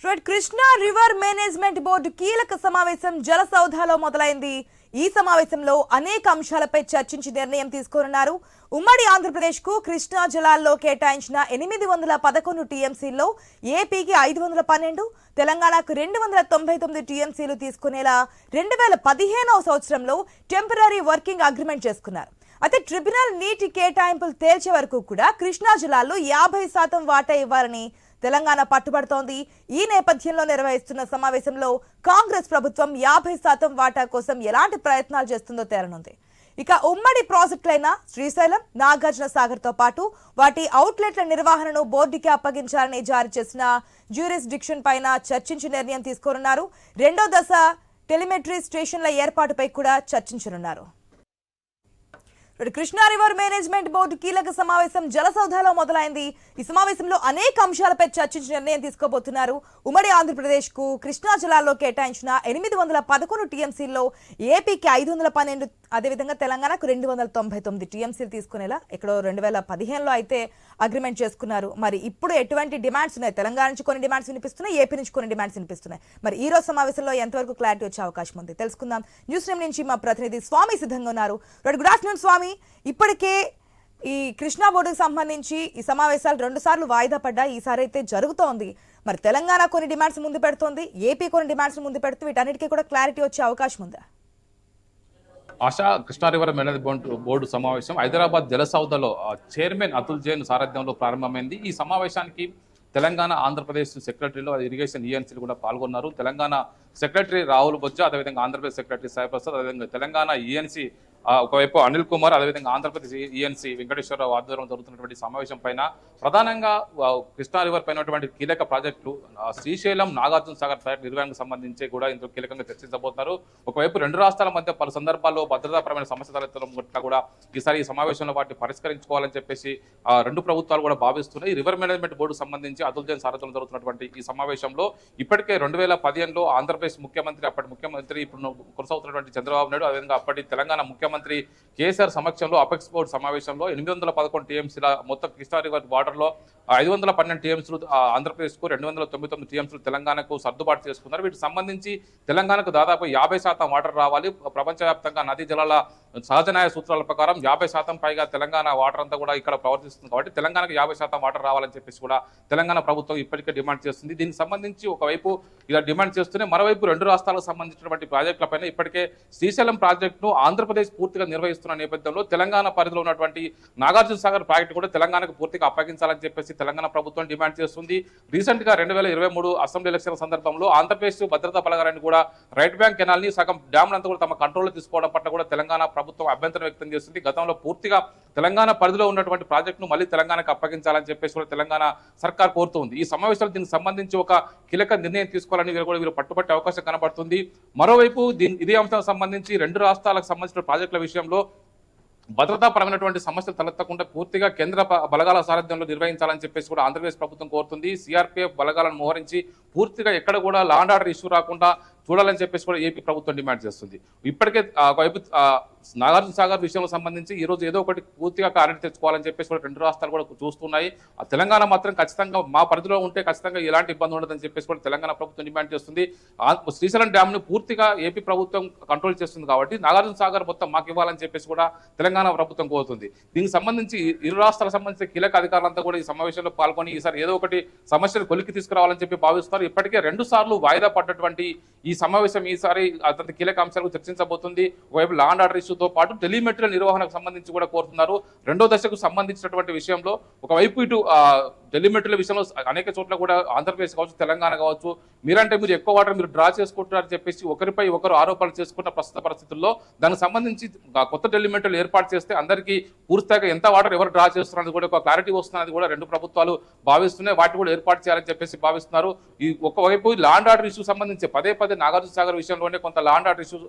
Krishna river management board కీలక సమావేశం జలసౌధలో మొదలైంది. ఈ సమావేశంలో అనేక అంశాలపై చర్చించి నిర్ణయం తీసుకోనున్నారు. ఉమ్మడి ఆంధ్రప్రదేశ్ కు కృష్ణా జలాల్లో కేటాయించిన 811 టీఎంసీల్లో ఏపీకి 512, తెలంగాణకు 299 టీఎంసీలు తీసుకునేలా 2015వ సంవత్సరంలో టెంపరరీ వర్కింగ్ అగ్రిమెంట్ చేసుకున్నారు. అయితే ట్రిబ్యునల్ నీటి కేటాయింపులు తేల్చే వరకు కూడా కృష్ణా జిల్లాలో 50% వాటా ఇవ్వాలని తెలంగాణ పట్టుబడుతోంది. ఈ నేపథ్యంలో నిర్వహిస్తున్న సమావేశంలో కాంగ్రెస్ ప్రభుత్వం 50% వాటా కోసం ఎలాంటి ప్రయత్నాలు చేస్తుందో తేలనుంది. ఇక ఉమ్మడి ప్రాజెక్టులైన శ్రీశైలం, నాగార్జున సాగర్ తో పాటు వాటి అవుట్లెట్ల నిర్వహణను బోర్డుకి అప్పగించాలని జారీ చేసిన జ్యూరిస్డిక్షన్ పైన చర్చించి నిర్ణయం తీసుకోనున్నారు. రెండో దశ టెలిమెట్రీ స్టేషన్ల ఏర్పాటుపై కూడా చర్చించనున్నారు. కృష్ణా రివర్ మేనేజ్మెంట్ బోర్డు కీలక సమావేశం జలసౌధలో మొదలైంది. ఈ సమావేశంలో అనేక అంశాలపై చర్చించి నిర్ణయం తీసుకోబోతున్నారు. ఉమ్మడి ఆంధ్రప్రదేశ్ కు కృష్ణా జిల్లాలో కేటాయించిన 811 టీఎంసీల్లో ఏపీకి 512, అదేవిధంగా తెలంగాణకు 299 టీఎంసీలు తీసుకునేలా ఎక్కడో 2015లో అయితే అగ్రిమెంట్ చేసుకున్నారు. మరి ఇప్పుడు ఎటువంటి డిమాండ్స్ ఉన్నాయి? తెలంగాణ నుంచి కొన్ని డిమాండ్స్ వినిపిస్తున్నాయి, ఏపీ నుంచి కొన్ని డిమాండ్స్ వినిపిస్తున్నాయి. మరి ఈ రోజు సమావేశంలో ఎంతవరకు క్లారిటీ వచ్చే అవకాశం ఉంది తెలుసుకుందాం. న్యూస్ రూమ్ నుంచి మా ప్రతినిధి స్వామి సిద్ధంగా ఉన్నారు. గుడ్ ఆఫ్టర్నూన్ స్వామి. ఇప్పటికే ఈ కృష్ణా బోర్డుకు సంబంధించి ఈ సమావేశాలు 2 సార్లు వాయిదా పడ్డాయి. ఈసారి అయితే జరుగుతోంది. మరి తెలంగాణ కొన్ని డిమాండ్స్ ముందు పెడుతోంది, ఏపీ కొన్ని డిమాండ్స్ ముందు పెడుతూ వీటన్నిటికీ కూడా క్లారిటీ వచ్చే అవకాశం ఉందా? ASHA, Krishna river management board సమావేశం హైదరాబాద్ జలసౌధలో చైర్మన్ అతుల్ జైన్ సారథ్యంలో ప్రారంభమైంది. ఈ సమావేశానికి తెలంగాణ, ఆంధ్రప్రదేశ్ సెక్రటరీలో ఇరిగేషన్ ఈఎన్సీలు కూడా పాల్గొన్నారు. తెలంగాణ సెక్రటరీ రాహుల్ బొజ్జా, అదేవిధంగా ఆంధ్రప్రదేశ్ సెక్రటరీ సాయిప్రసాద్, అదేవిధంగా తెలంగాణ ఈఎన్సీ ఒకవైపు అనిల్ కుమార్, అదేవిధంగా ఆంధ్రప్రదేశ్ ఈఎన్సీ వెంకటేశ్వరరావు ఆధ్వర్యంలో జరుగుతున్నటువంటి సమావేశం పైన ప్రధానంగా కృష్ణా రివర్ పైనటువంటి కీలక ప్రాజెక్టులు శ్రీశైలం, నాగార్జున సాగర్ ప్రాజెక్టు నిర్వహణకు సంబంధించి కూడా ఇందులో కీలకంగా చర్చించబోతున్నారు. ఒకవైపు 2 రాష్ట్రాల మధ్య పలు సందర్భాల్లో భద్రతాపరమైన సమస్య తలెత్తడం కూడా ఈసారి ఈ సమావేశంలో వాటిని పరిష్కరించుకోవాలని చెప్పేసి 2 ప్రభుత్వాలు కూడా భావిస్తున్నాయి. రివర్ మేనేజ్మెంట్ బోర్డు సంబంధించి అతుల్ జైన్ సారథ్యంలో జరుగుతున్నటువంటి ఈ సమావేశంలో ఇప్పటికే 2015లో ఆంధ్రప్రదేశ్ ముఖ్యమంత్రి, అప్పటి ముఖ్యమంత్రి, ఇప్పుడు కొనసాగుతున్నటువంటి చంద్రబాబు నాయుడు, అదేవిధంగా అప్పటి తెలంగాణ ముఖ్యమంత్రి కేసీఆర్ సమక్షంలో అపెక్స్ బోర్డు సమావేశంలో 811 టీఎంసీల మొత్తం కృష్ణా రివర్ వాటర్లో 512 టీఎంసీలు ఆంధ్రప్రదేశ్కు, 299 టీఎంసీలు తెలంగాణకు సర్దుబాటు చేసుకున్నారు. వీటికి సంబంధించి తెలంగాణకు దాదాపు 50% వాటర్ రావాలి. ప్రపంచవ్యాప్తంగా నదీ జలాల సహజ న్యాయ సూత్రాల ప్రకారం 50% పైగా తెలంగాణ వాటర్ అంతా కూడా ఇక్కడ ప్రవర్తిస్తుంది. కాబట్టి తెలంగాణకు 50% వాటర్ రావాలని చెప్పేసి కూడా తెలంగాణ ప్రభుత్వం ఇప్పటికే డిమాండ్ చేస్తుంది. దీనికి సంబంధించి ఒకవైపు ఇలా డిమాండ్ చేస్తూనే మరోవైపు 2 రాష్ట్రాలకు సంబంధించినటువంటి ప్రాజెక్టులపైన ఇప్పటికే శ్రీశైలం ప్రాజెక్టును ఆంధ్రప్రదేశ్ పూర్తిగా నిర్వహిస్తున్న నేపథ్యంలో తెలంగాణ పరిధిలో ఉన్నటువంటి నాగార్జున సాగర్ ప్రాజెక్టు కూడా తెలంగాణకు పూర్తిగా అప్పగించాలని చెప్పేసి తెలంగాణ ప్రభుత్వం డిమాండ్ చేస్తుంది. రీసెంట్ గా 2023 అసెంబ్లీ ఎలక్షన్ సందర్భంలో ఆంధ్రప్రదేశ్ భద్రతా బలగాలని కూడా రైట్ బ్యాంక్ కెనాల్ ని సగం డ్యామ్లంతా కూడా తమ కంట్రోల్లో తీసుకోవడం పట్ల కూడా తెలంగాణ ప్రభుత్వం అభ్యంతరం వ్యక్తం చేస్తుంది. గతంలో పూర్తిగా తెలంగాణ పరిధిలో ఉన్నటువంటి ప్రాజెక్టును మళ్ళీ తెలంగాణకు అప్పగించాలని చెప్పేసి కూడా తెలంగాణ సర్కార్ కోరుతుంది. ఈ సమావేశాలు దీనికి సంబంధించి ఒక కీలక నిర్ణయం తీసుకోవాలని వీరు పట్టుబట్టే అవకాశం కనబడుతుంది. మరోవైపు ఇదే అంశానికి సంబంధించి 2 రాష్ట్రాలకు సంబంధించిన ప్రాజెక్టుల విషయంలో భద్రతాపరమైనటువంటి సమస్యలు తలెత్తకుండా పూర్తిగా కేంద్ర బలగాల సారథ్యంలో నిర్వహించాలని చెప్పేసి కూడా ఆంధ్రప్రదేశ్ ప్రభుత్వం కోరుతుంది. సిఆర్పీఎఫ్ బలగాలను మోహరించి పూర్తిగా ఎక్కడ కూడా లా అండ్ ఆర్డర్ ఇష్యూ రాకుండా చూడాలని చెప్పేసి కూడా ఏపీ ప్రభుత్వం డిమాండ్ చేస్తుంది. ఇప్పటికే ఒకవైపు నాగార్జున సాగర్ విషయంలో సంబంధించి ఈ రోజు ఏదో ఒకటి పూర్తిగా క్లారిటీ తెచ్చుకోవాలని చెప్పేసి కూడా 2 రాష్ట్రాలు కూడా చూస్తున్నాయి. తెలంగాణ మాత్రం ఖచ్చితంగా మా పరిధిలో ఉంటే ఖచ్చితంగా ఎలాంటి ఇబ్బంది ఉండదని చెప్పేసి కూడా తెలంగాణ ప్రభుత్వం డిమాండ్ చేస్తుంది. శ్రీశైలం డ్యామ్ ను పూర్తిగా ఏపీ ప్రభుత్వం కంట్రోల్ చేస్తుంది కాబట్టి నాగార్జున సాగర్ మొత్తం మాకు ఇవ్వాలని చెప్పేసి కూడా తెలంగాణ ప్రభుత్వం కోరుతుంది. దీనికి సంబంధించి 2 రాష్ట్రాలకు సంబంధించిన కీలక అధికారులంతా కూడా ఈ సమావేశంలో పాల్గొని ఈసారి ఏదో ఒకటి సమస్యలు కొలిక్కి తీసుకురావాలని చెప్పి భావిస్తున్నారు. ఇప్పటికే 2 సార్లు వాయిదా పడ్డటువంటి ఈ సమావేశం ఈసారి అత్యంత కీలక అంశాలకు చర్చించబోతుంది. ఒకవైపు లా అండ్ ఆర్డర్ ఇష్యూతో పాటు టెలిమెట్రీ నిర్వహణకు సంబంధించి కూడా కోరుతున్నారు. 2వ దశకు సంబంధించినటువంటి విషయంలో ఒకవైపు ఇటు టెలిమెట్రీల విషయంలో అనేక చోట్ల కూడా ఆంధ్రప్రదేశ్ కావచ్చు, తెలంగాణ కావచ్చు, మీరు ఎక్కువ వాటర్ మీరు డ్రా చేసుకుంటున్నారని చెప్పేసి ఒకరిపై ఒకరు ఆరోపణలు చేసుకున్న ప్రస్తుత పరిస్థితుల్లో దానికి సంబంధించి కొత్త టెలిమెట్రీలు ఏర్పాటు చేస్తే అందరికీ పూర్తిగా ఎంత వాటర్ ఎవరు డ్రా చేస్తున్నది కూడా ఒక క్లారిటీ వస్తున్నది కూడా 2 ప్రభుత్వాలు భావిస్తున్నాయి. వాటిని కూడా ఏర్పాటు చేయాలని చెప్పేసి భావిస్తున్నారు. ఈ ఒకవైపు లా అండ్ ఆర్డర్ ఇష్యూ సంబంధించి పదే నాగార్జున సాగర్ విషయంలోనే కొంత లా అండ్ ఆర్డర్ ఇష్యూ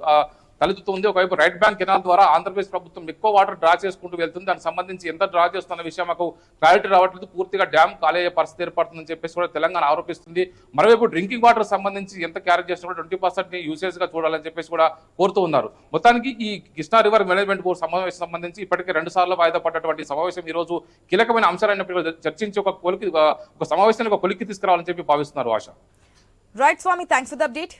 తలెత్తుతుంది. ఒకవైపు రైట్ బ్యాంక్ కెనాల్ ద్వారా ఆంధ్రప్రదేశ్ ప్రభుత్వం ఎక్కువ వాటర్ డ్రా చేసుకుంటూ వెళ్తుంది. దానికి సంబంధించి ఎంత డ్రా చేస్తున్న విషయం మాకు క్లారిటీ రావట్లేదు. పూర్తిగా డ్యామ్ ఖాళీ అయ్యే పరిస్థితి ఏర్పడుతుందని చెప్పేసి కూడా తెలంగాణ ఆరోపిస్తుంది. మరోవైపు డ్రింకింగ్ వాటర్ సంబంధించి ఎంత క్యారీ చేస్తున్నా 20% యూసేజ్ గా చూడాలని చెప్పేసి కూడా కోరుతూ ఉన్నారు. మొత్తానికి ఈ కృష్ణా రివర్ మేనేజ్మెంట్ బోర్డు సమావేశం సంబంధించి ఇప్పటికే 2 సార్లు వాయిదా పడ్డటువంటి సమావేశం ఈ రోజు కీలకమైన అంశాలైనప్పుడు చర్చించి ఒక సమావేశానికి ఒక కొలిక్కి తీసుకురావాలని చెప్పి భావిస్తున్నారు. ఆశ. Right Swamy, thanks for the update.